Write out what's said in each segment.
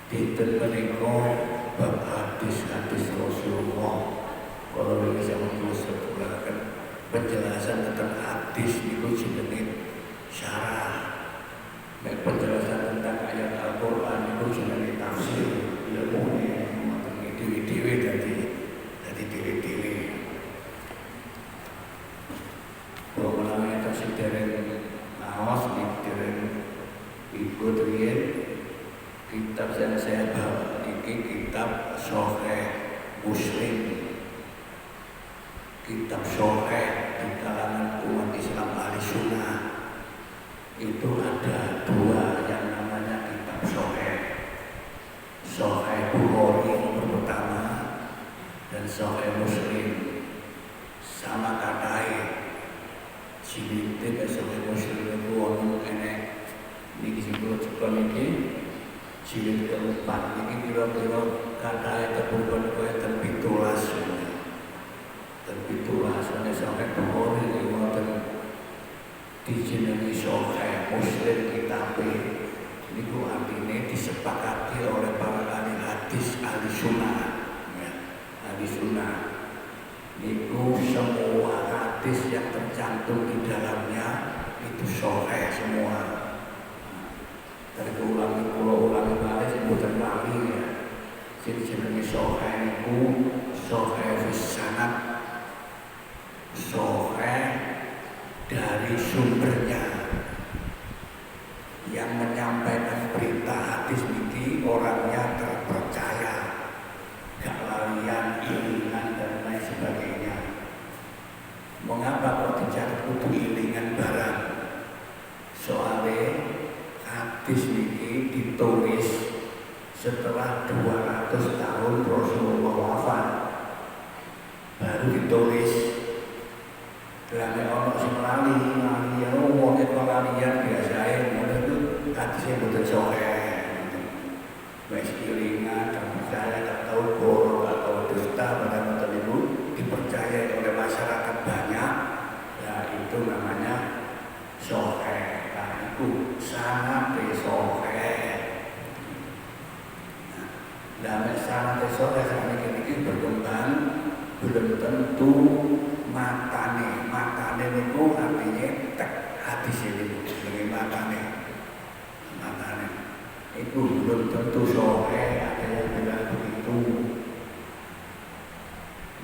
Dinten menika bab hadis-hadis Rasulullah. Kalau bisa mengusulkan penjelasan tentang hadis niku jenenge syarah. Nek penjelasan tentang ayat Al-Qur'an niku jenenge tafsir. Ilmune ngoten dhewe-dhewe dadi dhewe-dhewe. Pokoknya itu sih dereng awas nih dereng ikut riyen kitab yang saya bawa ini kitab Sahih Muslim, kitab Sahih di kalangan umat Islam ahli sunnah itu ada dua yang namanya kitab Sahih. Sahih Bukhari nomor pertama dan Sahih Muslim sama katai. Cilik Sahih Muslim itu wonten enek niki sing kula cepet iki jilid keempat ini kira-kira kata terbunuh kaya terbitulas oleh Sahih Bukhari ini wonten dijenengi Sahih Muslim kitabe niku artine disepakati oleh para ahli hadis ahli sunnah ya, ahli sunnah niku semua hadis yang tercantum di dalamnya itu sahih semua. Dari ulangi balik sebutan lagi ya. Jadi jenenge sahih niku sahih fis sanad, sahih dari sumbernya. Yang menyampaikan berita hadis niki orangnya terpercaya, gak lalian, ilingan dan lain sebagainya. Mengapa kok dicari kudu ilingan barang? Soalnya hadis ini ditulis setelah 200 tahun Rasulullah wafat baru ditulis. Lane ono sing lali ya wong nek lalian biasae ngono itu hadisnya boten sahih. Wis ilingan dan percaya tak tahu bohong atau dusta pada mata itu dipercaya oleh masyarakat banyak ya itu namanya sahih. Itu sangat sahih. Nah, sangat sahih sampai kini berkembang belum tentu matane itu artinya tek hadis ini sebagai matane itu belum tentu sahih. Ada yang bilang begitu.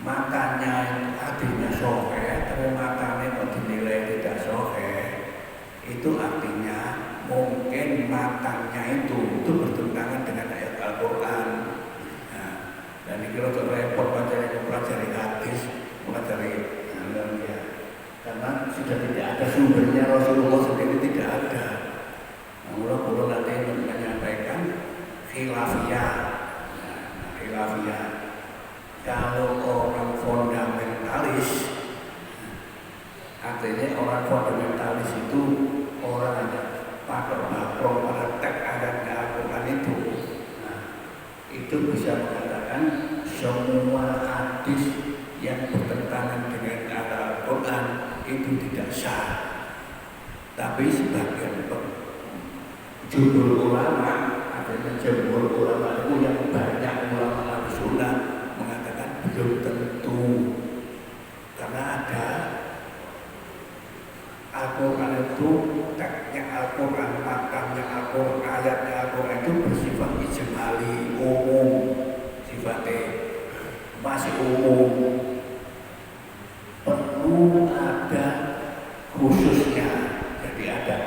Matanya hadisnya sahih tapi matane kok dinilai tidak sahih. Itu artinya mungkin matanya itu bertentangan dengan ayat Al-Quran. Nah, dan ini kalau repot mempelajari hadis, mempelajari ya. Karena sudah tidak ada sumbernya, Rasulullah sendiri tidak ada. Nah, mula-mula nanti menyampaikan khilafiyah. Nah, khilafiyah. Kalau orang fundamentalis, artinya orang fundamentalis itu orang ada pakai makro pada teks ayatnya Al-Quran itu. Nah, itu bisa mengatakan semua hadis yang bertentangan dengan Al-Quran itu tidak sah. Tapi sebagian jumhur ulama, artinya jumhur ulama itu yang banyak ulama al-sunnah mengatakan belum tentu, karena ada Al-Quran itu teksnya Al-Quran, makamnya Al-Quran, ayatnya Al-Quran itu bersifat ijmali, umum, sifatnya masih umum. Perlu ada khususnya, jadi ada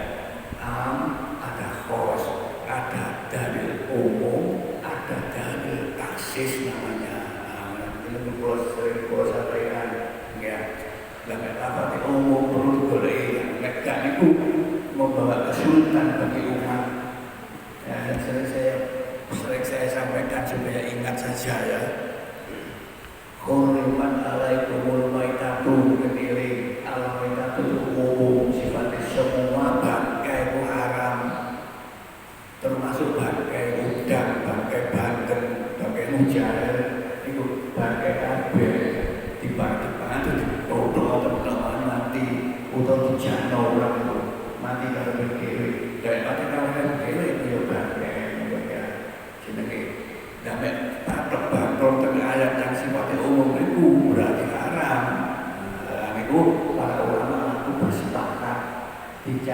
am, ada khos, ada dalil umum, ada dalil taksis namanya. Ini sering sampaikan ya. Dan apa umum perlu digoleki, nek itu membawa kesulitan bagi umat. Ya, sering saya sampaikan supaya ingat saja ya. Hurrimat alaikumul maitatu kediri al-maitatu umum sifatnya semua bangkai itu haram, termasuk bangkai udang, bangkai banten, bangkai mujair itu bangkai kabel dipangan itu dipotong teman-teman mati atau dijano orang itu mati kalau berdiri dan mati kalau berdiri itu ya bangkai jenenge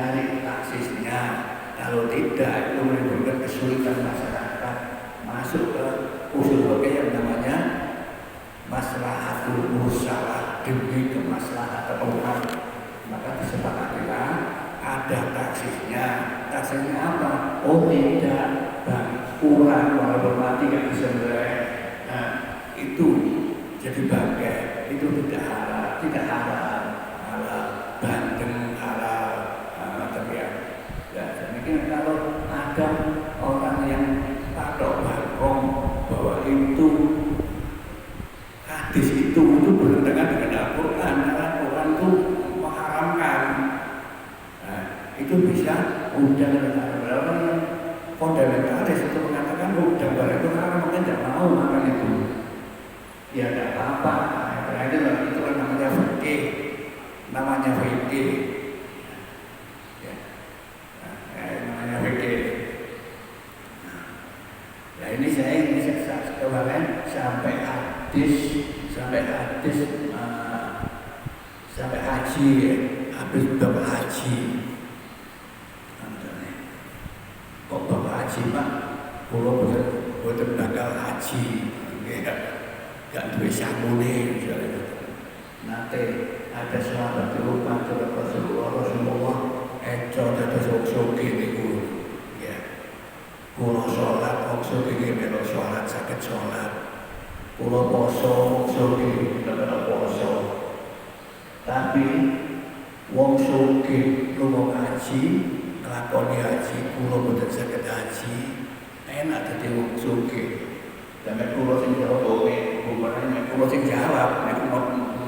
mencari taksisnya. Kalau tidak, itu menimbulkan kesulitan masyarakat masuk ke usul fikih yang namanya maslahatul mursalah, demi kemaslahatan umat. Maka disepakatilah ada taksisnya. Taksisnya apa? Oh tidak, bang, kurang walaupun mati nggak bisa melek. Nah, itu jadi bangkai, itu tidak halal, halal bandeng, halal, tapi ya. Mungkin kalau ada orang yang patok bangkong bahwa itu hadis itu bertentangan dengan Al-Quran, karena Al-Quran itu mengharamkan. Nah, itu bisa undang orang yang fundamentalis itu mengatakan undang barang itu haram, mungkin tidak mau makan itu. Ya tidak apa-apa. Nah, itu kan namanya fikih, namanya fikih. Nah ini saya kemarin sampai haji ya, habis bapak haji. Kok bapak haji pak? Kalau bukan bakal haji, nggak duit samune misalnya. Nanti ada sahabat lupa Rasulullah eco dados sok-sok niku. Kulo sholat, wong sugih melu sholat saged sholat. Kulo poso, wong sugih melu poso. Tapi wong sugih lunga haji, nglakoni haji, kulo boten saged haji. Enak dadi wong sugih. Sampe kulo sing jawab, bukan kulo sing jawab, nek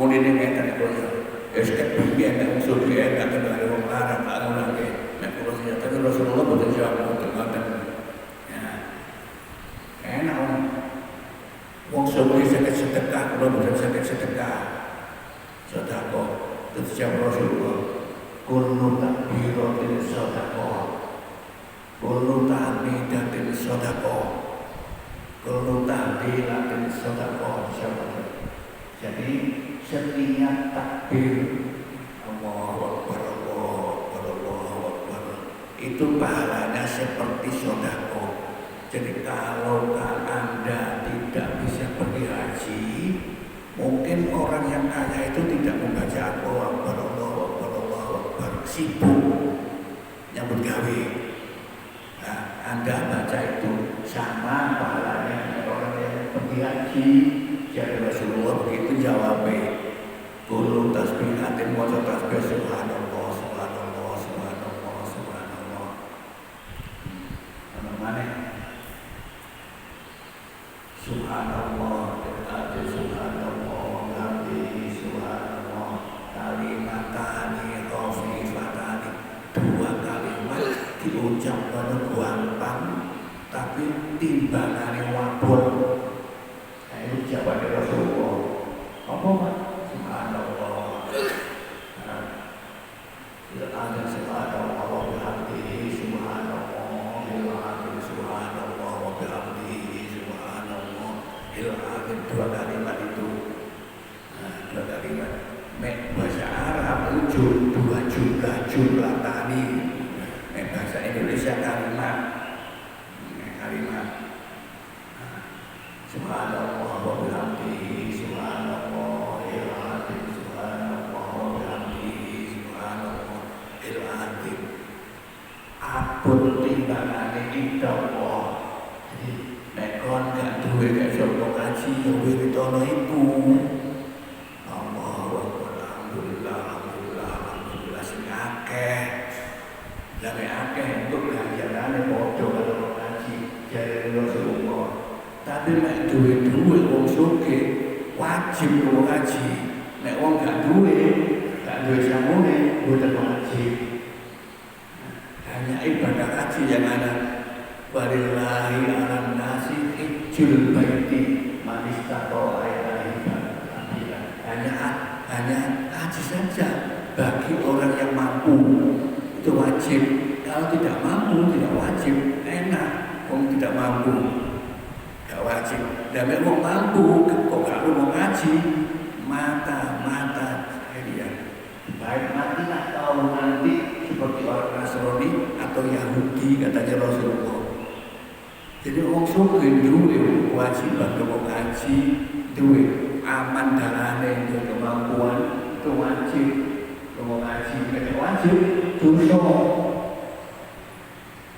muni ning ngeten kulo. Wis kepiye nek wong sugih enak karo wong larang tak ngono nggih. Nek kulo sing jawab Rasulullah boten jawab ngoten. Enak wong sugih saged sedekah, kula boten saged sedekah. Sedekah terus jawab Rasulullah, kullu takbiratin sedekah, kullu tahmidatin sedekah, kullu tahlilatin sedekah. Jadi setiap takbir Allahu Akbar, Allahu Akbar, Allahu Akbar itu pahalanya seperti sedekah. Jadi kalau Anda tidak bisa pergi haji, mungkin orang yang kaya itu tidak membaca Allahu Akbar, Allahu Akbar, Allahu Akbar, sibuk nyambut gawe. Nah, Anda baca itu sama pahalanya orang yang pergi haji. Jadi Rasulullah begitu jawabnya, kullu tasbihatin wa tasbih subhanallah, subhanallah, subhanallah, subhanallah. Mana? Subhanallah, subhanallah, hamdihi subhanallah, kalimatani khafifatani. Dua kalimat diucapkan gampang, tapi timbangannya wabur. Nah, itu jawaban Rasulullah. Apa Pak? Subhanallah. Ada subhanallah wa bihamdihi subhanallah, subhanallah wa bihamdihi. Dua kalimat itu, dua kalimat. Bahasa Arab itu dua jumlah tani. Bahasa Indonesia kalimat. Subhanallah wa bihamdihi subhanallahil azim, subhanallah wa bihamdihi subhanallahil azim. Apun timbangane kita Allah. Nek kon gak duwe gak sopo kaji yo wiritono iku. Allahu Akbar, alhamdulillah, alhamdulillah, alhamdulillah sing akeh. Lame akeh untuk ganjarane padha karo kaji jare Rasulullah. Tapi nek duwe wong sugih wajib wong kaji. Nek wong gak duwe samune boten wajib. Hanya ibadah haji yang ada. Walillahi ala nasi hijjul baiti man istata'a ilaihi sabila. Hanya haji saja bagi orang yang mampu itu wajib. Kalau tidak mampu tidak wajib. Enak, orang tidak mampu tidak wajib. Dan memang mampu kok gak mau ngaji mata dia baik mati atau nanti seperti orang Nasrani atau Yahudi katanya Rasulullah. Jadi orang sugih duwe kewajiban untuk ngaji, duwe aman darane, duwe kemampuan itu wajib untuk ngaji, tidak wajib dosa.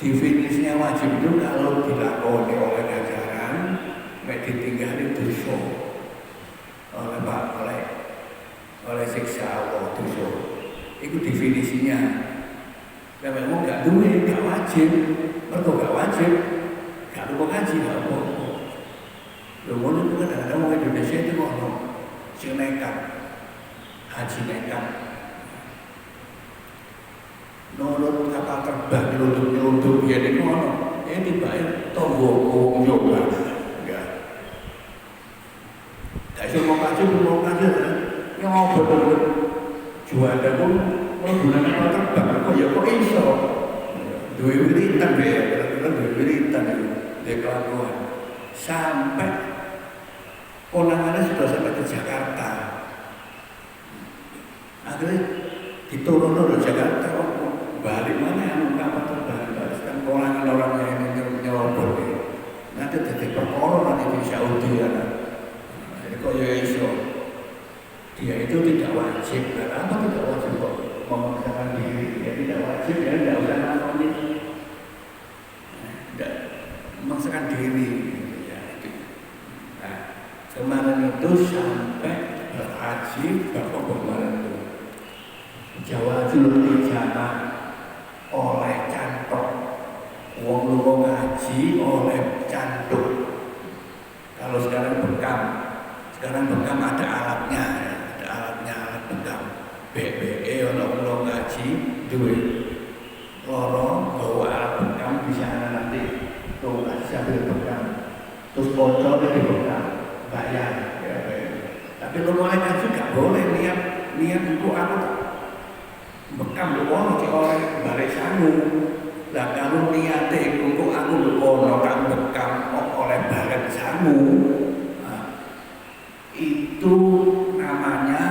Definisinya wajib itu kalau dilakoni oleh ajaran, ditinggali dosa oleh siksa Allah dosa. Itu definisinya. Dan memang gak duwe, gak wajib, mereka gak wajib. Kalau mau ngaji nggak apa-apa. Lalu itu kan ada orang Indonesia itu ngomong, si nekat, haji nekat. Nurut kapal terbang, nyelundup dia ini ngomong, tiba-tiba tombol nyoba, enggak. Tak semua kaji, yang mau betul juara pun menggunakan kapal terbang, kok iso, dua wiritan ya, kira-kira dua wiritan itu. Kelakuan sampai konangannya sudah sampai ke Jakarta. Akhirnya diturun ke Jakarta, balik mana yang kapal terbang, kan konangan orangnya yang nyelobot ya. Nanti jadi perkara nanti di Saudi ya. Jadi kok ya iso dia itu tidak wajib. Kenapa tidak wajib kok memaksakan diri? Dia tidak wajib, ya tidak usah ngelakuin itu. Memaksakan diri ya, itu. Nah, kemarin itu sampai berhaji Bapak kemarin itu Jawa Julul Ijana oleh cantok wong luwung ngaji oleh cantuk. Kalau sekarang bekam ada alatnya alat bekam BBE orang luwung ngaji duit lorong bawa alat bekam di sana nanti tuh sambil pegang, terus bocornya dipegang, bayar. Tapi lo mulai ngaji nggak boleh niat itu aku bekam lu oleh balik sanggup. Lah kalau niatnya itu aku lu orang bekam oleh balik sanggup, itu namanya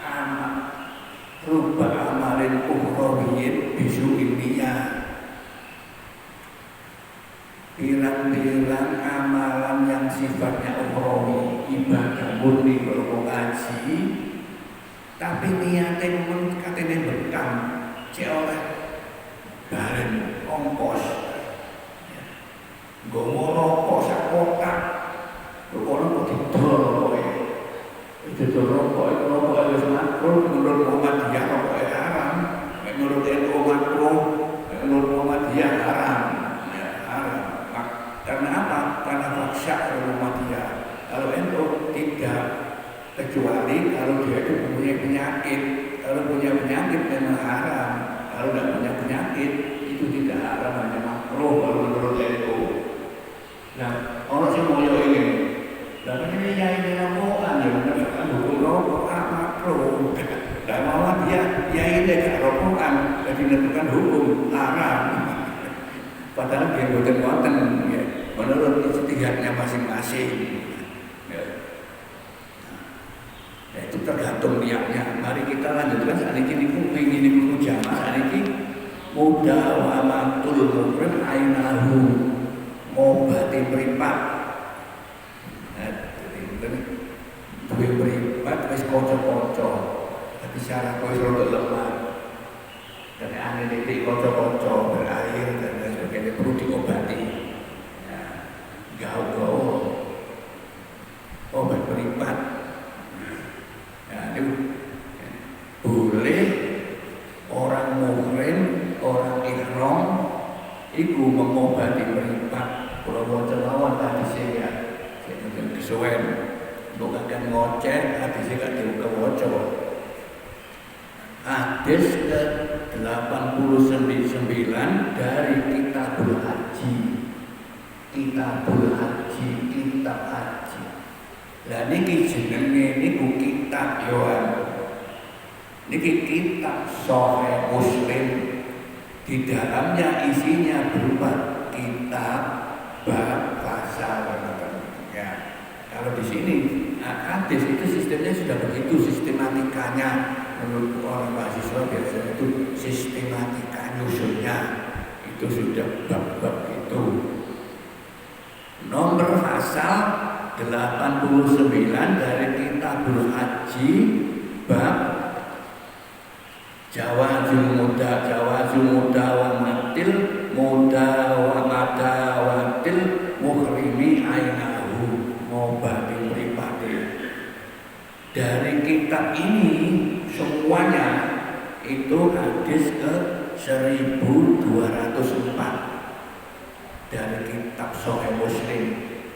amal rubah amalin ukhrawiyin bisu ilmiah. Bilang-bilang amalan yang sifatnya ukhrawi, ibadah murni berhubung ngaji, tapi niatnya katanya bekam, oleh bareng ongkos, gowo rokok sak kotak, orang kok didol rokoknya, didol rokok itu makruh menurut Muhammadiyah rokoknya haram, menurut NU makruh, menurut Muhammadiyah haram. Karena apa? Karena faksa Muhammadiyah. Kalau NU tidak, kecuali kalau dia itu punya penyakit. Kalau punya penyakit memang haram. Kalau tidak punya penyakit itu tidak haram, hanya makruh kalau menurut NU. Nah, orang sih mau ini. Dan ini rokokan ya, menegakkan hukum rokok makruh. Dan Muhammadiyah ini tidak rokokan, jadi menentukan hukum haram. Padahal dia bukan ya, menurut ijtihadnya masing-masing. Ya. Nah, itu tergantung niatnya. Mari kita lanjutkan saat ini ingin jamaah saat ini muda wa amatul mukrim ainahu ngobati mripat. Nah, jadi duwe mripat wis kanca-kanca. Tapi syarat wis rada lemah. Dan angin titik kocok-kocok berair dan lain sebagainya perlu diobati. Nah, gaul obat meripat. Nah, itu boleh orang muhrim, orang ihram itu mengobati meripat. Kalau mau celawan tadi saya kesuwen, bukan ngoceh, hati saya gak diuka-wocok. Hadis ke-89 dari Kitabul Haji. Kitab Haji. Lah niki jenenge niku kitab yoan. Niki kitab Sahih Muslim. Di dalamnya isinya berupa kitab bab pasal ya. Kalau di sini hadis itu sistemnya sudah begitu sistematikanya. menurut orang mahasiswa biasanya itu sistematika nyusunnya itu sudah bab-bab itu. Nomor pasal 89 dari Kitabul Haji bab jawazul mudawamatil muhrimi ainahu ngobati pribadi. Dari kitab ini semuanya itu hadis ke 1204 dari kitab Sahih Muslim.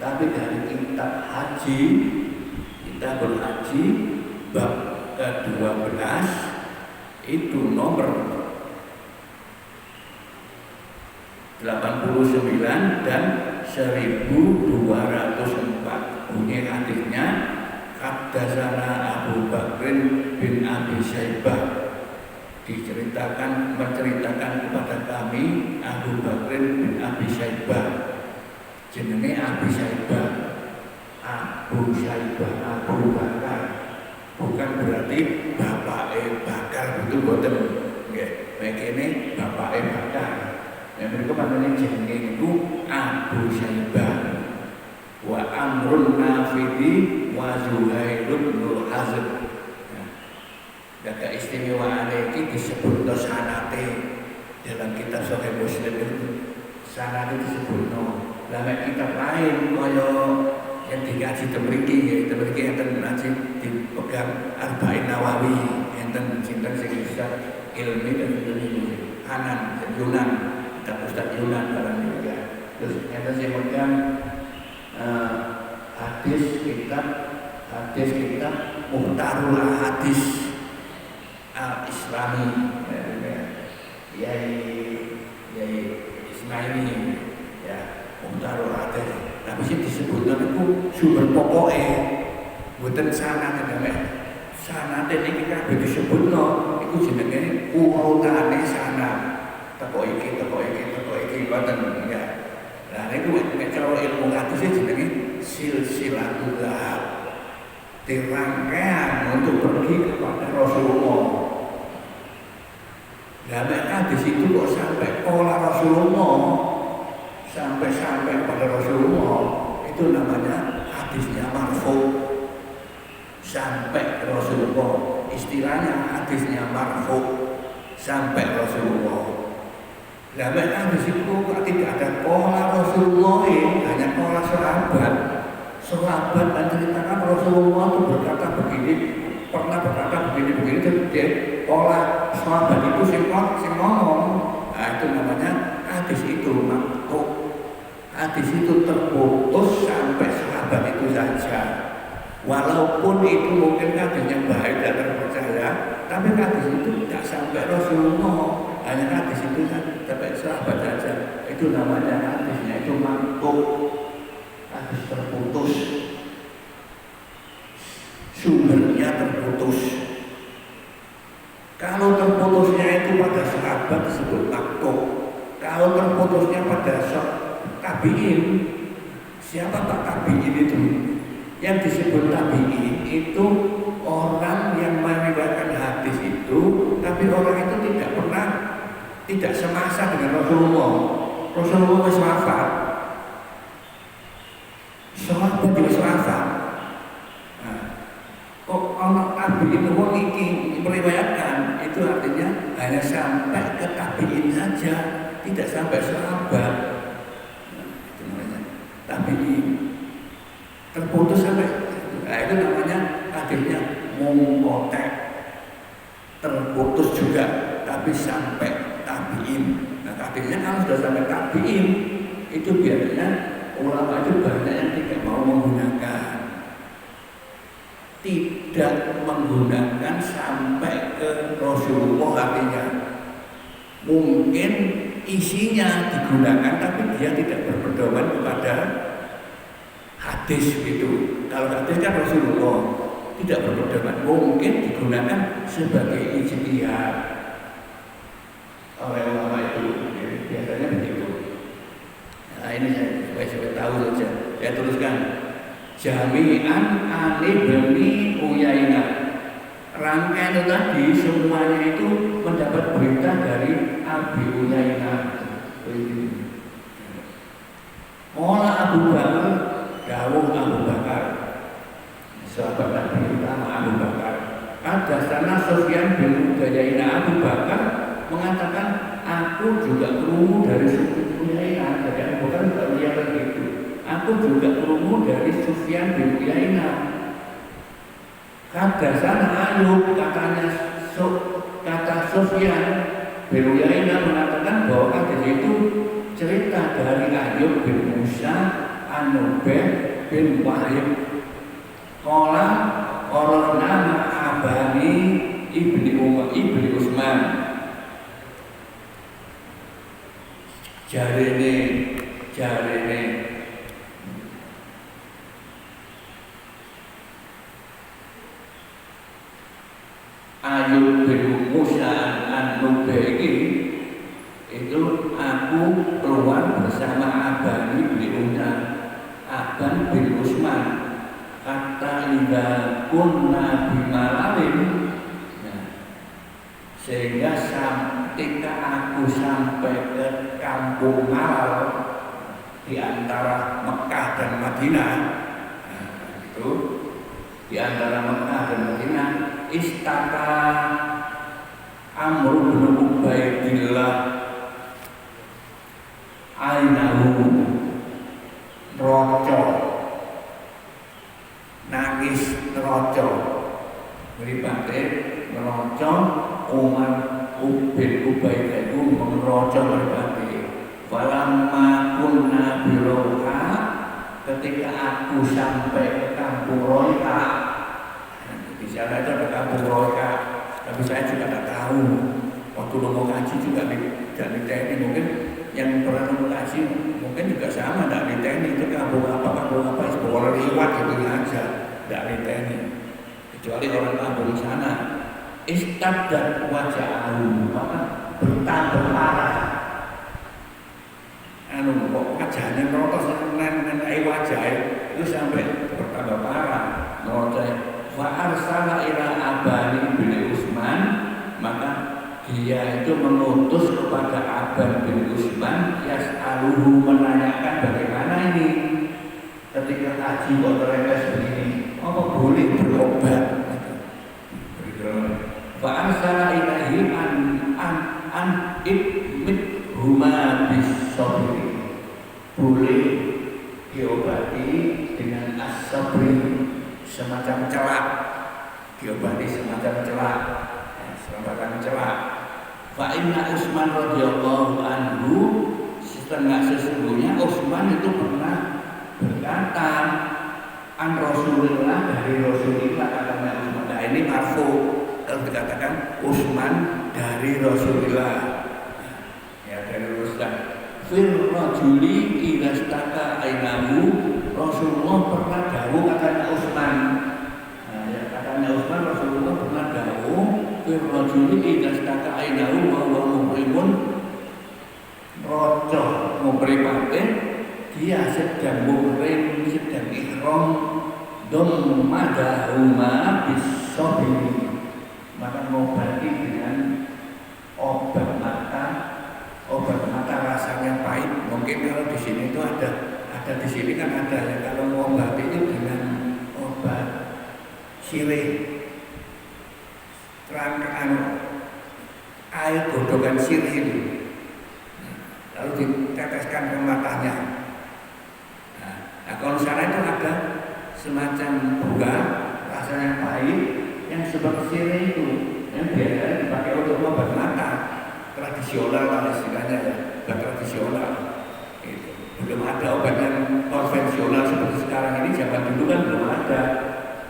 Tapi dari kitab haji, Kitabul Haji bab ke-12 itu nomor 89 dan 1204. Bunyi hadisnya Haddatsana Abu Bakr bin Abi Syaibah, menceritakan kepada kami Abu Bakr bin Abi Syaibah. Jenenge Abi Syaibah, Abu Bakar, bukan berarti bapake Bakar itu boten nggih. Mekene bapake Bakar. Mereka panjenengan jenenge itu Abu Syaibah. Wa Amrun Nafidi wa Zuhairun Nur Hazm. Data istimewaan ini disebut sanate dalam kitab Sahih Muslim itu. Sanate disebut dalam kitab lain kaya yang dikaji temriki enten ngaji dipegang Arba'in Nawawi enten sinten sing bisa ilmi dan ilmu Hanan dan Yunan, kitab Ustaz Yunan barang juga. Terus enten sing pegang hadis kitab Muhtarul Hadis Al-Islami Yai Ismaili ya, Muhtarul Hadis. Tapi sih disebutkan itu sumber pokoknya buatan sanat sanat ini kita disebutno itu jenenge urutane sanat teko iki buatan ya. Nah itu cara ilmu hadis jenenge silsilatul dzahab, rangkaian untuk pergi kepada Rasulullah. Dalam hadis itu kok sampai pola Rasulullah, sampai pada Rasulullah, itu namanya hadisnya marfu. Sampai Rasulullah, istilahnya hadisnya marfu sampai Rasulullah. Dalam hadis itu tidak ada pola Rasulullah, hanya pola sahabat. Sahabat menceritakan Rasulullah itu pernah berkata begini jadi pola sahabat itu sing ngomong. Nah itu namanya hadis itu maktub. Hadis itu terputus sampai sahabat itu saja. Walaupun itu mungkin hadisnya baik dan terpercaya, tapi hadis itu tidak sampai Rasulullah. Hanya hadis itu sampai sahabat saja. Itu namanya hadisnya itu maktub. Hadis terputus, sumbernya terputus. Kalau terputusnya itu pada sahabat disebut maktub. Kalau terputusnya pada tabi'in, siapa tak tabi'in itu? Yang disebut tabi'in itu orang yang meriwayatkan hadis itu, tapi orang itu tidak semasa dengan Rasulullah. Rasulullah wis wafat. Sahabat juga wafat. Nah, kok orang tabi'in wong iki meriwayatkan, itu artinya hanya sampai ke tabi'in saja, tidak sampai sahabat. Nah, itu namanya tabi'in. Terputus sampai, nah itu namanya hadisnya munqati', terputus juga, tapi sampai tabi'in. Nah hadisnya kalau sudah sampai tabi'in, itu biasanya ulama itu banyak yang tidak mau menggunakan sampai ke Rasulullah. Artinya mungkin isinya digunakan tapi dia tidak berpedoman kepada hadis itu. Kalau hadis kan Rasulullah tidak berpedoman, mungkin digunakan sebagai ijtihad oleh ulama itu. Biasanya begitu. Nah ini saya tahu saja. Saya tuliskan Jami'an Ali bin Uyainah rangkaian itu tadi semuanya itu mendapat berita dari Abi Uyainah. Mola Abu Bakar, dawuh Abu Bakar, sahabat Nabi utama Abu Bakar. Ada sana Sufyan bin Uyainah. Abu Bakar mengatakan, aku juga krungu dari suku Uyainah. Jadi Abu Bakar juga melihat begitu. Aku juga krungu dari Sufyan bin Uyainah. Kata sana Ayub, kata Sufyan bin Uyainah mengatakan bahwa ada itu cerita dari Ayub bin Musa An-Nubeh bin Wahib. Orang nama Abani ibni Utsman. Jarene Ayub bin Musa An-Nubeh itu aku keluar bersama Abani bin Aban bin Utsman. Kata idza kunna bimalalin, sehingga ketika aku sampai ke kampung Malal di antara Mekah dan Madinah, itu di antara Mekah dan Madinah, istaka Amr bin Ubaidillah ainahu roco, nangis roco, mripate roco. Umar bin Ubaidah itu meroco mripate. Walamma kunna biroha, ketika aku sampai ke kampung Roika. Di sana itu ada kampung Roika, tapi saya juga tidak tahu. Waktu mau kaji juga tidak ditanya. Mungkin yang pernah mau kaji mungkin juga sama, tidak ditanya itu kampung apa sebuah riwat itu aja, tidak ditanya. Kecuali orang kampung sana. Istaddat waja'ahu, maka bertambah parah. Kok wajahnya merotos mengenai wajah itu sampai bertambah parah. Wa arsala ila Abani bin Utsman, maka dia itu mengutus kepada Aban bin Utsman, yas'aluhu, menanyakan bagaimana ini ketika haji kok terlepas begini, apa boleh berobat? Wa arsala ilahi an idmit huma bis-sabri, boleh diobati dengan as-sabri, semacam celak, diobati semacam celak. Fa inna Utsman radhiyallahu anhu, sesungguhnya Utsman itu pernah berkata an Rasulullah, dari Rasulullah, katanya Utsman. Nah ini marfu, kalau dikatakan Utsman dari Rasulullah, ya dari Rasulullah. Fil rajuli idza staka ainahu, Rasulullah pernah dawuh, katanya Utsman. Nah, ya, katanya Utsman, Rasulullah pernah dawuh, fil rajuli idza staka ainahu wa huwa muhrimun, rojo muhripate, dia sedang muhrim, sedang ihram, madahuma bis-sabri, maka mengobati dengan obat mata rasanya pahit. Mungkin kalau di sini itu ada di sini kan ada ya, kalau mengobati itu dengan obat sirih, air godokan sirih itu, lalu diteteskan ke matanya. Nah kalau sana itu ada semacam buah rasanya pahit yang seperti sirih itu, yang biasanya dipakai untuk obat mata tradisional lah istilahnya ya, obat tradisional. Itu belum ada obat yang konvensional seperti sekarang ini. Zaman dulu kan belum ada,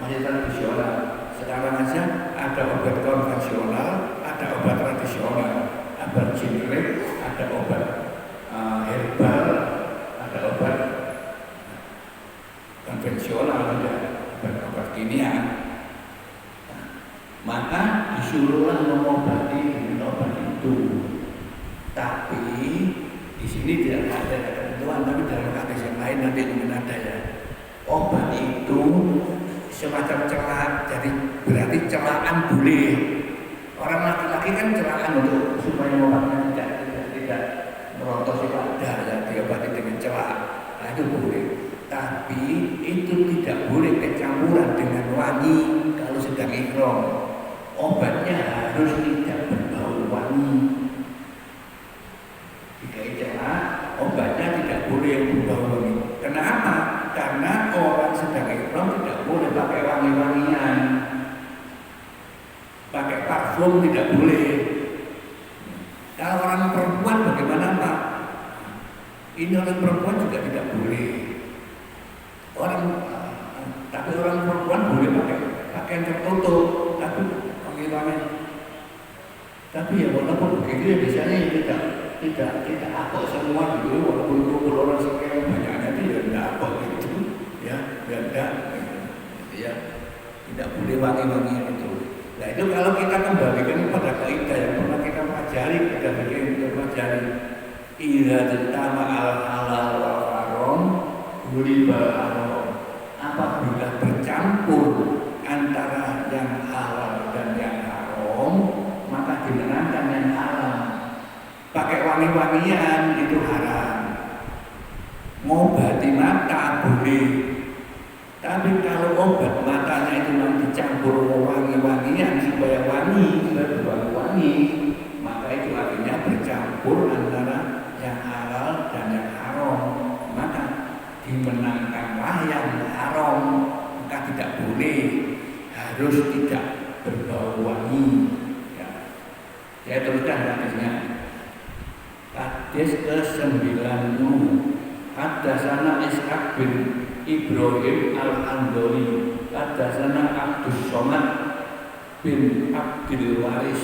masih tradisional. Sekarang aja ada obat konvensional, ada obat tradisional, obat generik, ada obat herbal, ada obat konvensional, ada obat kimia. Maka disuruhlah mengobati dengan obat itu. Tapi di sini tidak ada ketentuan, tapi dalam hadis yang lain nanti mungkin ada ya. Obat itu semacam celaan, jadi berarti celaan boleh. Orang laki-laki kan celaan untuk supaya obatnya tidak merontos itu ada ya, diobati dengan celaan, nah itu boleh. Tapi itu tidak boleh kecampuran dengan wangi kalau sedang ihram. Obatnya harus tidak berbau wangi. Jika celah, obatnya tidak boleh berbau wangi. Kenapa? Karena orang sedang ihram tidak boleh pakai wangi-wangian, pakai parfum tidak boleh. Kalau orang perempuan bagaimana Pak? Ini orang perempuan juga tidak boleh. Tapi orang perempuan boleh pakai pakaian tertutup, tapi wangi-wangi. Tapi ya walaupun begitu ya biasanya tidak apok semua gitu, walaupun kumpul orang sekian banyaknya itu ya tidak apok gitu, ya tidak, ya tidak boleh wangi-wangi itu. Nah itu kalau kita kembalikan pada kaidah yang pernah kita pelajari, kita pelajari, idza tama al halal wal haram gulibal haram. Apabila bercampur antara yang halal dan yang haram, maka dimenangkan yang halal. Pakai wangi-wangian itu haram. Ngobati mata boleh, tapi kalau obat matanya itu dicampur wangi-wangian supaya wangi, supaya berwangi-wangi, maka itu artinya bercampur antara yang halal dan yang haram. Maka dimenangkanlah yang haram, maka tidak boleh, harus tidak berbau wangi. Ya. Saya teruskan hadisnya. Hadis ke-90. Haddatsana Ishaq bin Ibrahim al-Handali, haddatsana Abdus Somad bin Abdul Waris.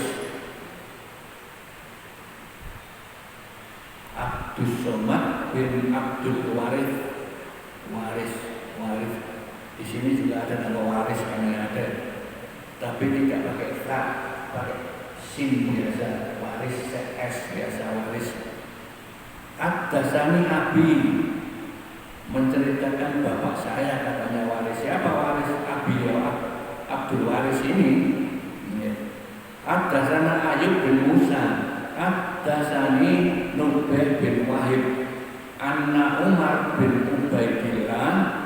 Abdus Somad bin Abdul Waris. Waris. Di sini juga ada nama waris yang ada, tapi tidak pakai fa, pakai sin biasa, waris s biasa waris. Haddatsani abi, menceritakan bapak saya, katanya waris. Siapa waris? Abi ya, Abdul Waris ini. Haddatsana Ayyub bin Musa, haddatsani Nubaih bin Wahib, anna Umar bin Ubaidillah.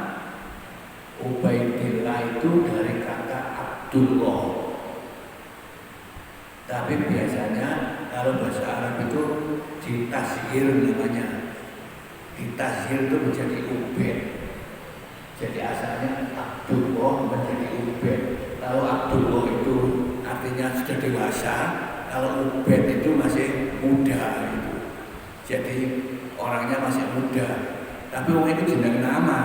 Ubaidillah itu dari kata Abdullah. Tapi biasanya kalau bahasa Arab itu ditashir namanya. Ditashir itu menjadi Ubaid. Jadi asalnya Abdullah menjadi Ubaid. Kalau Abdullah itu artinya sudah dewasa, kalau Ubaid itu masih muda itu. Jadi orangnya masih muda. Tapi orang itu jeneng nama,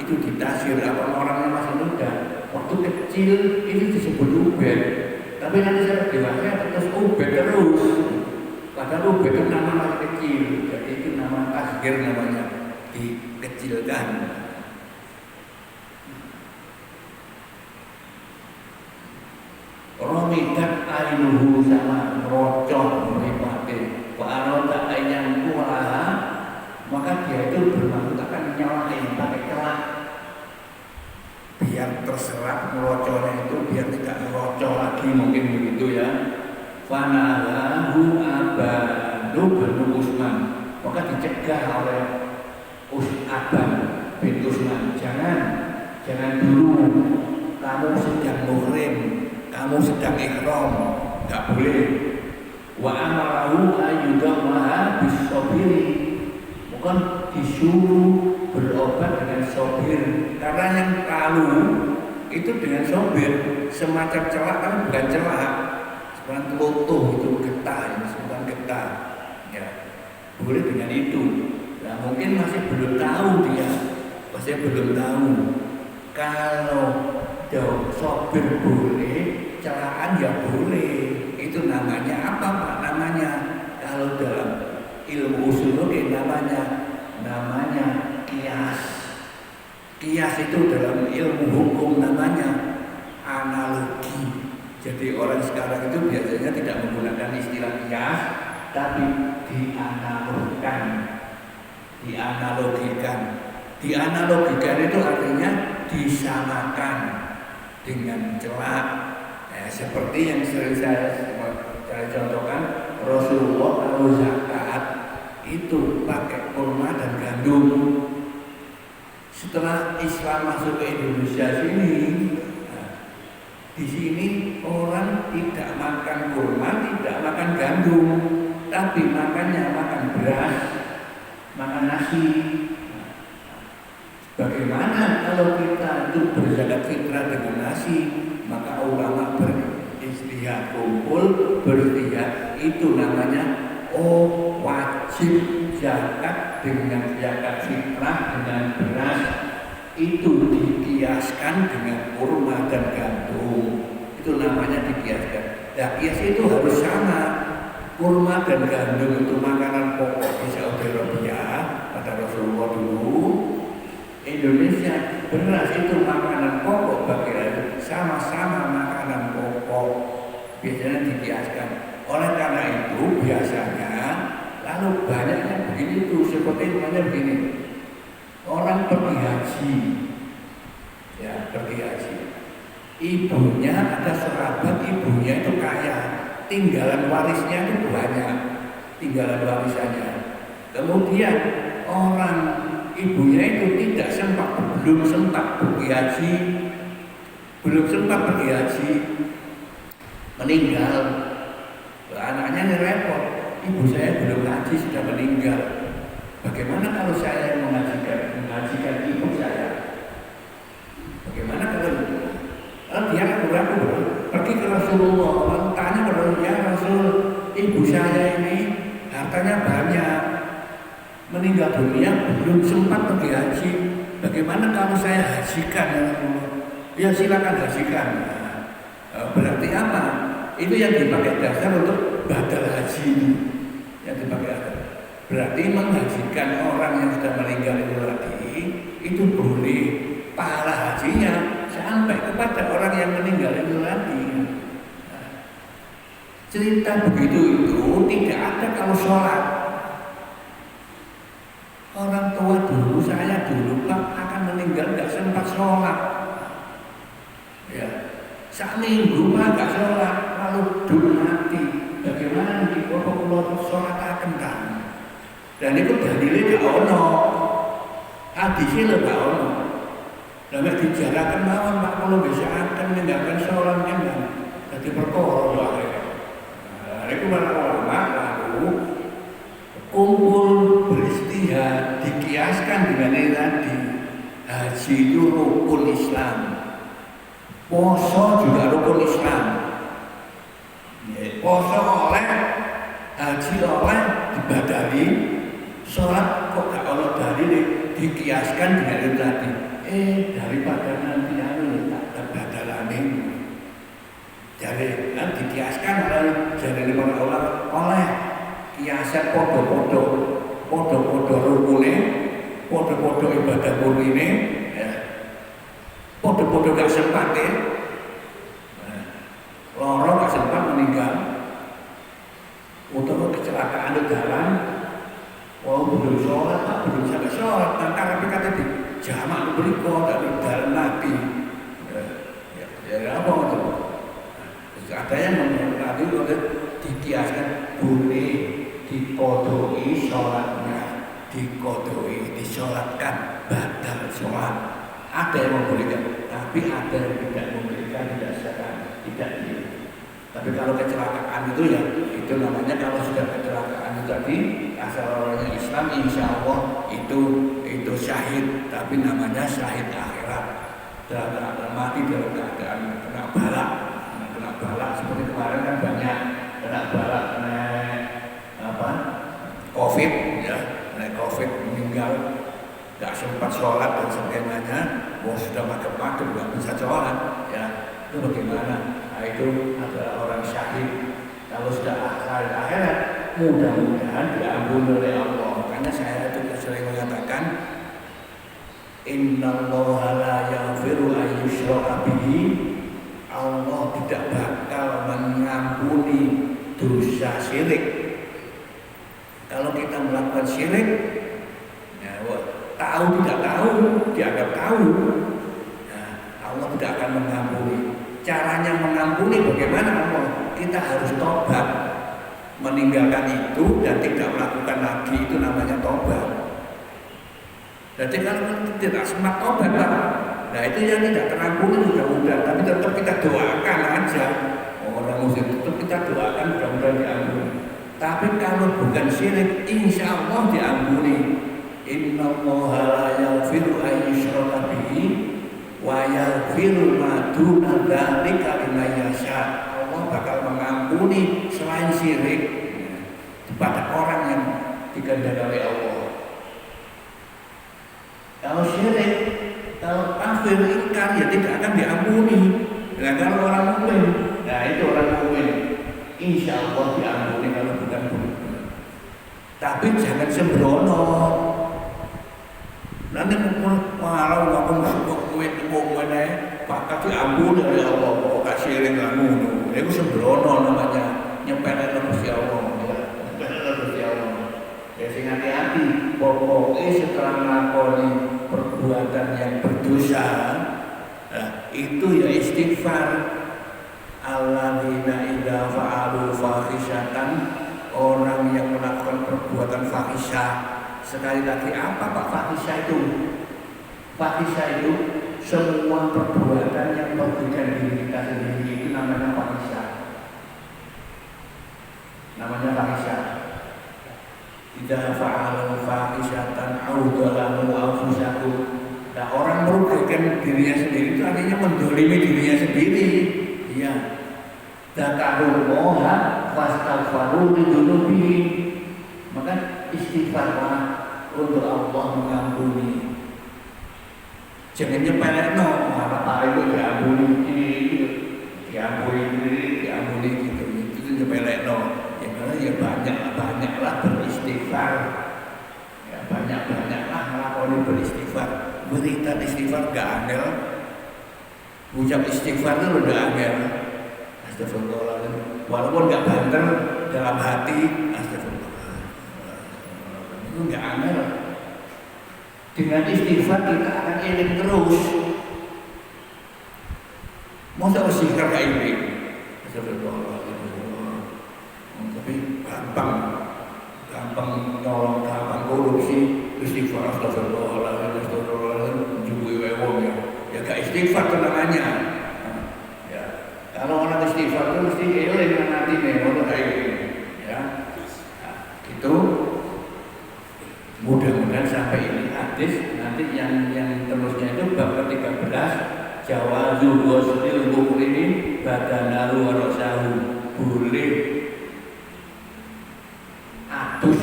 itu ditashir apa orangnya masih muda. Waktu kecil itu disebut Ubaid. Tapi nanti saya dewasa terus Ubaid terus. Padahal Ubaid itu nama masih kecil, jadi itu nama tasghir namanya, dikecilkan. Romidat ainuhu, sama rocon meripati, wa'arota ayang kualaha, maka dia itu bermaksud akan nyalain pakai celak, biar terserap meroconya itu, biar tidak merocok lagi, mungkin begitu ya. Fanalahu Abanu bin Utsman, maka dicegah oleh Aban bin Utsman, jangan dulu, kamu sedang muhrim, kamu sedang ihram, nggak boleh. Wa amarahu ayyudamaha bisobiri, bukan disuruh berobat dengan sobir, karena yang lalu itu dengan sobir semacam celak, tapi bukan celak. Bukan loto itu getah, bukan getah. Ya, boleh dengan itu. Nah, mungkin masih belum tahu dia, masih belum tahu. Kalau sopir boleh, celaan ya boleh. Itu namanya apa Pak? Namanya kalau dalam ilmu usul namanya kias. Kias itu dalam ilmu hukum namanya analogi. Jadi orang sekarang itu biasanya tidak menggunakan istilah kias, tapi dianalogikan itu artinya disamakan. dengan celak. Seperti yang sering saya contohkan, Rasulullah kalau zakat itu pakai kurma dan gandum. Setelah Islam masuk ke Indonesia sini, di sini orang tidak makan kurma, tidak makan gandum, tapi makan beras, makan nasi. Bagaimana kalau kita itu berzakat fitrah dengan nasi? Maka ulama beristihad, kumpul beristihad, itu namanya wajib zakat dengan zakat fitrah dengan beras itu dikiaskan dengan kurma dan gandum. Itu namanya dikiaskan. Nah, kias itu harus sama. Kurma dan gandum itu makanan pokok di Saudi Arabia pada Rasulullah dulu. Indonesia beras itu makanan pokok bagi rakyat, sama-sama makanan pokok, biasanya dikiaskan. Oleh karena itu biasanya lalu banyaknya begini tuh, seperti namanya begini, orang pergi haji, ya pergi haji, ibunya ada serabat, ibunya itu kaya, tinggalan warisnya itu banyak, tinggalan warisannya. Kemudian orang ibunya itu belum sempat pergi haji, meninggal. Anaknya repot, ibu saya belum haji sudah meninggal. Bagaimana kalau saya mengajikan ibu saya? Bagaimana kalau dia ragu-ragu pergi ke Rasulullah, tanya kepada ya Rasul, ibu saya ini hartanya banyak, meninggal dunia belum sempat pergi haji. Bagaimana kalau saya hajikan ya Rasulullah? Ya silakan hajikan. Berarti apa? Itu yang dipakai dasar untuk badal haji. Yang dipakai dasar. Berarti menghajikan orang yang sudah meninggal itu lagi, itu boleh pahala hajinya sampai kepada orang yang meninggal itu lagi. Cerita begitu itu tidak ada kalau sholat. Orang tua dulu, saya dulu akan meninggal nggak sempat sholat. Ya, seminggu nggak sholat, lalu dulu mati. Bagaimana di pokok sholat akan kan? Dan itu dalilnya gak ono, hadisnya gak ono. Dan dijarakan mawon Pak kalau bisa akan meninggalkan sholat kan, jadi perkara akhirnya. Itu para ulama lalu kumpul beristihad, dikiaskan dengan ini tadi. Haji itu rukun Islam, poso juga rukun Islam. Poso oleh, haji oleh dibadali, sholat kok gak oleh dalil, dikiaskan dengan itu tadi. Daripada nanti tak terbadalan ini, jadi dikiaskan dari para ulama oleh kiasan podo-podo rukune, podo-podo ibadah murine, podo-podo gak sempat loro gak sempat meninggal, untuk kecelakaan di jalan, belum sholat, belum sampai sholat, tapi kata di jamak berikut dari dalam Nabi, apa itu? Ada yang menurut oleh dikiaskan boleh dikodoi sholatnya, disolatkan badal sholat. Ada yang membolehkan, tapi ada yang tidak membolehkan, tidak. Tapi kalau kecelakaan itu ya, itu namanya kalau sudah kecelakaan itu tadi asal orangnya Islam, insya Allah itu syahid, tapi namanya syahid akhirat. Dalam mati dalam keadaan kena balak seperti kemarin kan banyak kena balak, COVID ya, COVID meninggal, nggak sempat sholat dan sebagainya, sudah mager-mager nggak bisa sholat, ya itu bagaimana? Nah itu adalah orang syahid. Kalau sudah akhirat, mudah-mudahan diampuni oleh Allah. Makanya saya juga sering mengatakan, Innallaha la yaghfiru an yushraka bihi. Allah tidak bakal mengampuni dosa syirik. Kalau kita melakukan syirik, ya, tahu tidak tahu, dianggap tahu, nah, Allah tidak akan mengampuni. Caranya mengampuni bagaimana Allah? Kita harus tobat, meninggalkan itu dan tidak melakukan lagi, itu namanya tobat. Jadi kalau tidak semak tobat Pak, nah itu yang tidak terampuni mudah-mudahan, tapi tetap kita doakan aja. Orang muslim tetap kita doakan mudah-mudahan diampuni. Tapi kalau bukan syirik, insya Allah diampuni. Innallaha la yaghfiru an yushraka bihi wa yaghfiru ma duna dzalika liman yasha. Allah bakal mengampuni selain syirik kepada orang yang dikehendaki oleh Allah. Kalau syirik, kalau kafir ingkar ya tidak akan diampuni. Nah kalau orang mukmin, nah itu orang mukmin, insya Allah diampuni kalau bukan mukmin. Tapi jangan sembrono. Nanti malah aku mukmin bakal diampuni oleh Allah. Kok gak syirik ngono? Itu sembrono namanya, nyepelek Gusti Allah. Nyepelek Gusti Allah. Ya sing hati-hati, pokoknya setelah melakukan perbuatan yang berdosa, itu ya istighfar. Alladzina idza fa'alu fahisyatan, orang yang melakukan perbuatan fahisyah. Sekali lagi apa Pak fahisyah itu? Fahisyah itu semua perbuatan yang merugikan diri kita sendiri, itu namanya fahisyah. Namanya fahisyah. Idza fa'alu fahisyatan aw dzalamu anfusahum. Nah, orang merugikan dirinya sendiri itu artinya mendolimi dirinya sendiri. Iya. Dzakarullaha fastaghfiru lidzunubihim. Maka istighfarlah untuk Allah mengampuni. Jangan nyepelekno, malah itu diampuni gitu. Itu nyepelekno. Ya karena ya banyaklah beristighfar. Ya banyaklah nglakoni beristighfar. Beritan istighfar gak angel. Ucap istighfar itu udah angel. Astagfirullahaladzim. Walaupun gak banter dalam hati, astagfirullah. Itu gak angel. Dengan istighfar kita akan eling terus. Masa istighfar gak eling? Astagfirullahaladzim. Tapi gampang nyolong, gampang korupsi. Istighfar astagfirullahaladzim, jumui wewong ya. Ya gak istighfar itu namanya. Ya. Kalau orang istighfar itu mesti eling nanti nih, orang gak eling. Ya. Nah, itu mudah-mudahan sampai ini hadis. Nanti yang terusnya itu bab ke-13, jawazu ghuslil muhrimin badanahu wa rasahu. Boleh adus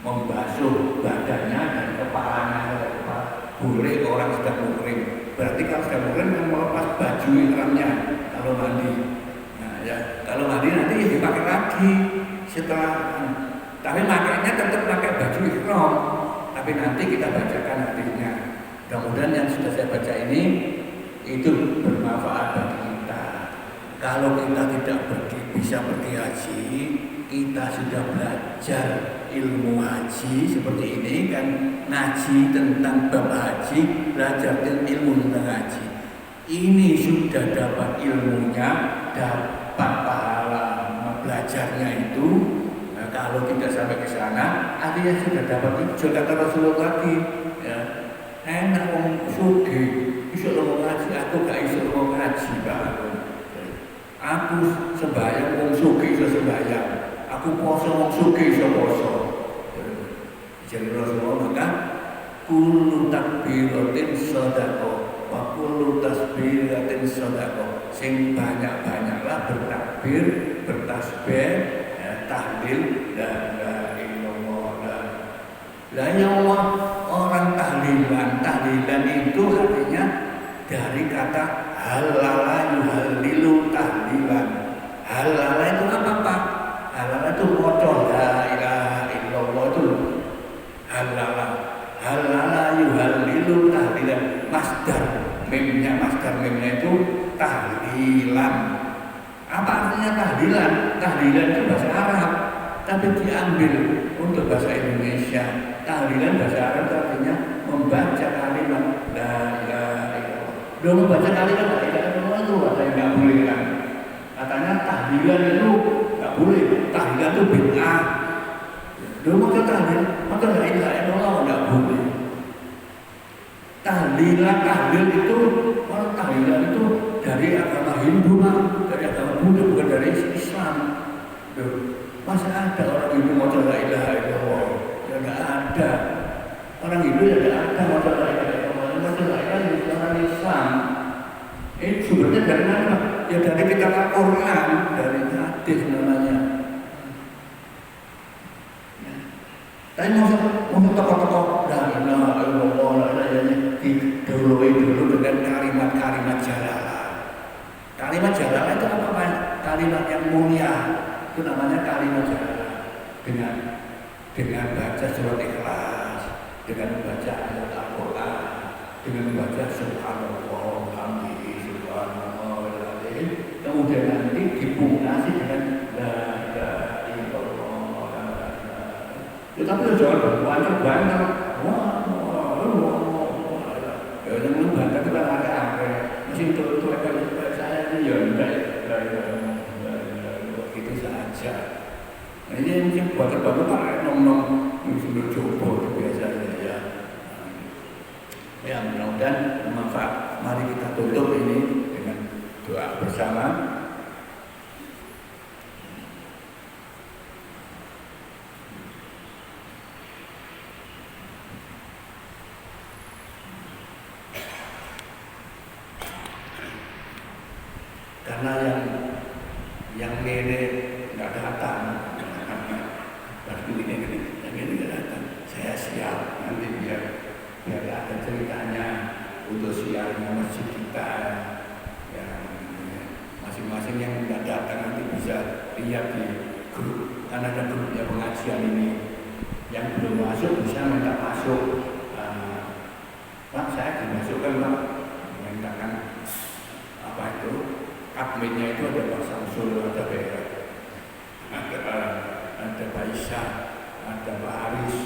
membasuh badannya dan kepalanya. Boleh orang sedang muhrim. Berarti kalau sedang muhrim kan melepas baju ihramnya kalau mandi. Nah ya, kalau mandi nanti ya dipakai lagi setelah. Tapi makanya tetap pakai baju ihram. Tapi nanti kita bacakan hadisnya. Mudah-mudahan yang sudah saya baca ini itu bermanfaat bagi kita. Kalau kita tidak bisa pergi haji, kita sudah belajar ilmu haji seperti ini kan, ngaji tentang bab haji, belajar ilmu tentang haji. Ini sudah dapat ilmunya, dapat pahala belajarnya itu. Nah, kalau tidak sampai ke sana, artinya sudah dapat ijazah. Kata Rasulullah lagi, ya, enak wong sugih, iso lo ngaji, aku gak iso lo ngaji, Pak. Aku sembahyang wong sugih iso sembahyang. Aku poso wong sugih iso poso. Jadi Rasulullah maka kullu takbiratin shadaqah wa kullu tasbihatin shadaqah. Sing banyak-banyaklah bertakbir, bertasbih, ya, tahlil la ilaha illallah. La Allah, orang tahlilan itu artinya dari kata halala yuhallilu tahlilan. Halala itu apa Pak? Halala itu moco la ilaha illallah itu halala yuhallilu tahlilan. Masdar memnya itu tahlilan. Apa artinya tahlilan? Tahlilan itu bahasa Arab, tapi diambil untuk bahasa Indonesia. Tahlilan bahasa Arab artinya membaca kalimat la ilaha illallah. Belum membaca kalimat la ilaha illallah ada yang nggak boleh kan. Katanya tahlilan itu nggak boleh, tahlilan itu bid'ah. Dulu maka tahlil, maka la ilaha illallah nggak boleh. Tahlil itu, orang tahlilan itu dari agama Hindu lah, dari agama Buddha, bukan dari Islam. Masa ada orang Hindu mau la ilaha illallah? Ya nggak ada. Orang Hindu ya nggak ada mau la ilaha illallah. Mau la ilaha illallah orang Islam. Ini sumbernya dari mana? Ya dari kitab Al-Quran, dari hadis namanya. Tapi mau tokoh-tokoh la ilaha illallah, la ilaha illallah didahului dulu dengan kalimat-kalimat jalalah. Kalimat jalalah itu apa? Kalimat yang mulia, itu namanya kalimat jalalah. Dengan baca surat Ikhlas, dengan membaca ayat Al-Quran, dengan membaca Subhanallah, Alhamdulillah, Subhanallah, kemudian nanti dipungkasi dengan la ilaha illallah. Tetapi jangan berbanyak-banyak. Yang membantah itu kan ada masih untuk saya ini ya enggak begitu saja. Nah, ini mungkin buat terbaru nom-nom sudah coba biasanya ya. Ya mudah-mudahan bermanfaat. Mari kita tutup ini dengan doa bersama. Karena yang ini nggak datang, pasti ini yang ini nggak datang. Saya siap nanti biar ada ceritanya untuk siarnya masjid kita. Ya, masing-masing yang nggak datang nanti bisa lihat di grup, karena ada grupnya pengajian ini. Yang belum masuk bisa minta masuk. Pak, saya dimasukkan Pak, mintakan apa itu? Adminnya itu ada Pak Samsul, ada Berat, ada Pak Isya, ada Pak Aris,